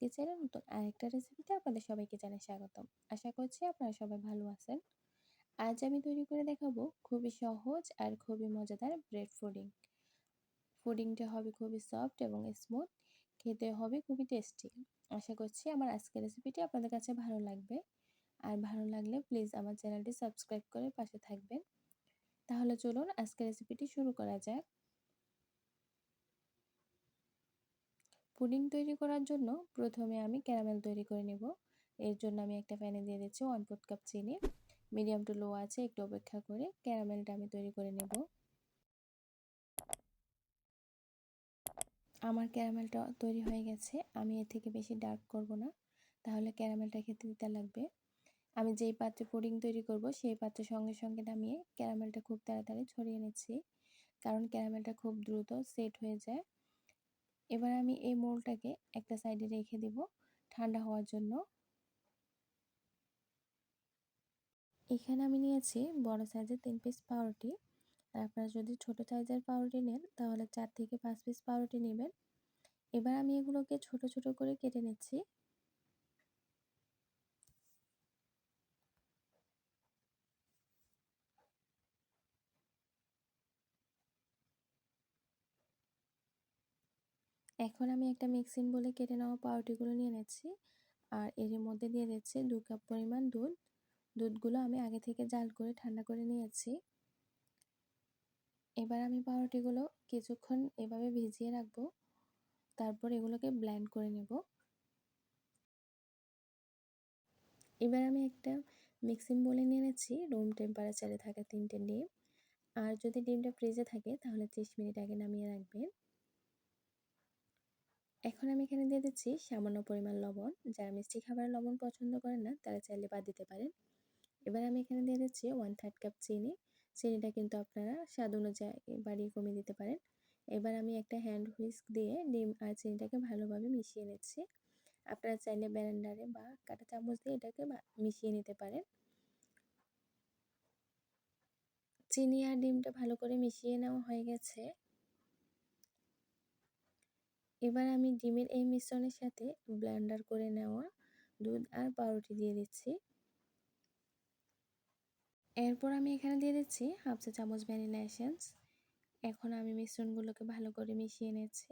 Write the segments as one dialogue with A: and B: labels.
A: কিচেনের নতুন আরেকটা রেসিপিতে আপনাদের সবাইকে জানাই স্বাগতম। আশা করছি আপনারা সবাই ভালো আছেন। আজ আমি তৈরি করে দেখাবো খুবই সহজ আর খুবই মজাদার ব্রেড পুডিং। পুডিংটা হবে খুবই সফট এবং স্মুথ, খেতে হবে খুবই টেস্টি। আশা করছি আমার আজকের রেসিপিটি আপনাদের কাছে ভালো লাগবে। আর ভালো লাগলে প্লিজ আমার চ্যানেলটি সাবস্ক্রাইব করে পাশে থাকবেন। তাহলে চলুন আজকের রেসিপিটি শুরু করা যাক। পুডিং তৈরি করার জন্য প্রথমে আমি ক্যারামেল তৈরি করে নেব। এর জন্য আমি একটা প্যানে দিয়ে দিচ্ছি 1/4 কাপ চিনি। মিডিয়াম টু লো আছে একটু অপেক্ষা করে ক্যারামেলটা আমি তৈরি করে নেব। আমার ক্যারামেলটা তৈরি হয়ে গেছে। আমি এর থেকে বেশি ডার্ক করব না, তাহলে ক্যারামেলটা খেতে তিতা লাগবে। আমি যেই পাত্রে পুডিং তৈরি করব সেই পাত্রের সঙ্গে সঙ্গে নামিয়ে ক্যারামেলটা খুব তাড়াতাড়ি ছড়িয়ে নিচ্ছি, কারণ ক্যারামেলটা খুব দ্রুত সেট হয়ে যায়। এবার আমি এই মোলটাকে একটা সাইডে রেখে দেব ঠান্ডা হওয়ার জন্য। এখানে আমি নিয়েছি বড় সাইজের 3 পিস পাউরুটি। আর আপনারা যদি ছোট সাইজের পাউরুটি নেন তাহলে 4 থেকে 5 পিস পাউরুটি নেবেন। এবার আমি এগুলোকে ছোট ছোট করে কেটে নিচ্ছি। এখন আমি একটা মিক্সিং বলে কেটে নেওয়া পাউরুটিগুলো নিয়ে নিচ্ছি। আর এর মধ্যে দিয়ে দিচ্ছি 2 কাপ পরিমাণ দুধ। দুধগুলো আমি আগে থেকে জাল করে ঠান্ডা করে নিয়েছি। এবার আমি পাউরুটিগুলো কিছুক্ষণ এভাবে ভিজিয়ে রাখবো, তারপর এগুলোকে ব্লেন্ড করে নেব। এবার আমি একটা মিক্সিং বলে নিয়ে নিচ্ছি রুম টেম্পারেচারে থাকা 3টে ডিম। আর যদি ডিমটা ফ্রিজে থাকে তাহলে 30 মিনিট আগে নামিয়ে রাখবেন। এখন আমি এখানে দিয়ে দিচ্ছি সামান্য পরিমাণ লবণ। যারা মিষ্টি খাবারের লবণ পছন্দ করেন না তারা চাইলে বাদ দিতে পারেন। এবার আমি এখানে দিয়ে দিচ্ছি 1/3 কাপ চিনি। চিনিটা কিন্তু আপনারা স্বাদ অনুযায়ী বাড়িয়ে কমিয়ে দিতে পারেন। এবার আমি একটা হ্যান্ড হুইস্ক দিয়ে ডিম আর চিনিটাকে ভালোভাবে মিশিয়ে নিচ্ছি। আপনারা চাইলে ব্লেন্ডারে বা কাঁটা চামচ দিয়ে এটাকে মিশিয়ে নিতে পারেন। চিনি আর ডিমটা ভালো করে মিশিয়ে নেওয়া হয়ে গেছে। এবার আমি ডিমের এই মিশ্রণের সাথে ব্লেন্ডার করে নেওয়া দুধ আর পাউরুটি দিয়ে দিচ্ছি। এরপর আমি এখানে দিয়ে দিচ্ছি হাফ চা চামচ ভ্যানিলা এসেন্স। এখন আমি মিশ্রণগুলোকে ভালো করে মিশিয়ে নিচ্ছি।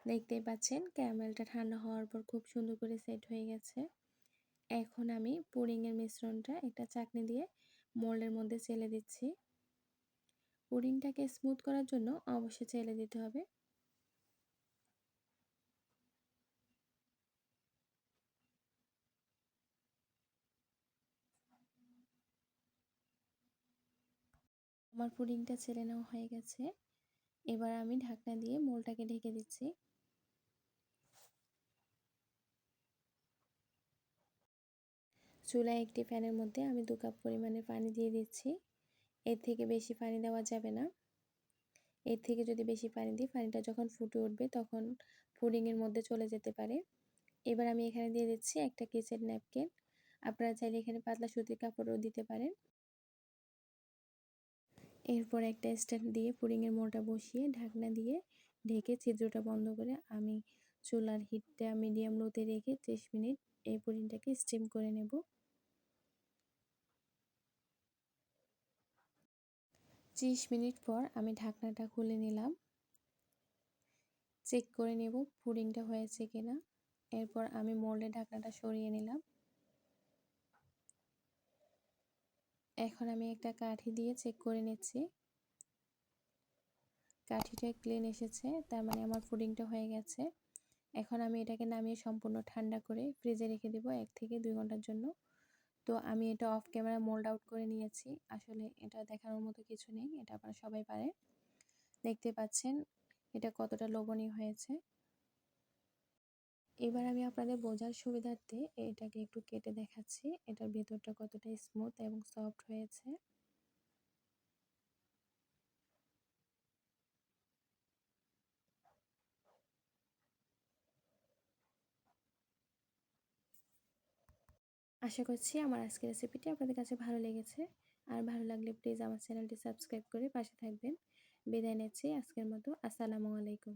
A: দেখতেই পাচ্ছেন ক্যারামেলটা ঠান্ডা হওয়ার পর খুব সুন্দর করে সেট হয়ে গেছে। এখন আমি পুডিংয়ের মিশ্রণটা একটা চাকনি দিয়ে মোল্ডের মধ্যে চেলে দিচ্ছি। পুডিংটাকে স্মুথ করার জন্য অবশ্যই চেলে দিতে হবে। আমার পুডিংটা চেলে নেওয়া হয়ে গেছে। এবার আমি ঢাকনা দিয়ে মোলটাকে ঢেকে দিচ্ছি। চুলায় একটি প্যানের মধ্যে আমি 2 কাপ পরিমাণে পানি দিয়ে দিচ্ছি। এর থেকে বেশি পানি দেওয়া যাবে না। এর থেকে যদি বেশি পানি দিই পানিটা যখন ফুটে উঠবে তখন পুডিংয়ের মধ্যে চলে যেতে পারে। এবার আমি এখানে দিয়ে দিচ্ছি একটা কিচেন ন্যাপকিন। আপনারা চাইলে এখানে পাতলা সুতির কাপড়ও দিতে পারেন। এরপর একটা স্ট্যান্ড দিয়ে পুডিংয়ের মোলটা বসিয়ে ঢাকনা দিয়ে ঢেকে ছিদ্রটা বন্ধ করে আমি চুলার হিটটা মিডিয়াম লোতে রেখে 30 মিনিট এই পুডিংটাকে স্টিম করে নেব। 30 মিনিট পর আমি ঢাকনাটা খুলে নিলাম। চেক করে নেব পুডিংটা হয়েছে কিনা। এরপর আমি মোল্ডের ঢাকনাটা সরিয়ে নিলাম। এখন আমি একটা কাঠি দিয়ে চেক করে নিচ্ছি। কাঠিটা ক্লিন এসেছে, তার মানে আমার পুডিংটা হয়ে গেছে। এখন আমি এটাকে নামিয়ে সম্পূর্ণ ঠান্ডা করে ফ্রিজে রেখে দেবো 1 থেকে 2 ঘন্টার জন্য। তো আমি এটা অফ ক্যামেরা মোল্ড আউট করে নিয়েছি। আসলে এটা দেখানোর মতো কিছু নেই, এটা আপনারা সবাই পারেন। দেখতে পাচ্ছেন এটা কতটা লোভনীয় হয়েছে। এবার আমি আপনাদের বোঝার সুবিধার্থে এটাকে একটু কেটে দেখাচ্ছি এটার ভেতরটা কতটা স্মুথ এবং সফট হয়েছে। আশা করছি আমার আজকের রেসিপিটি আপনাদের কাছে ভালো লেগেছে। আর ভালো লাগলে প্লিজ আমার চ্যানেলটি সাবস্ক্রাইব করে পাশে থাকবেন। বিদায় নিচ্ছি আজকের মতো। আসসালামু আলাইকুম।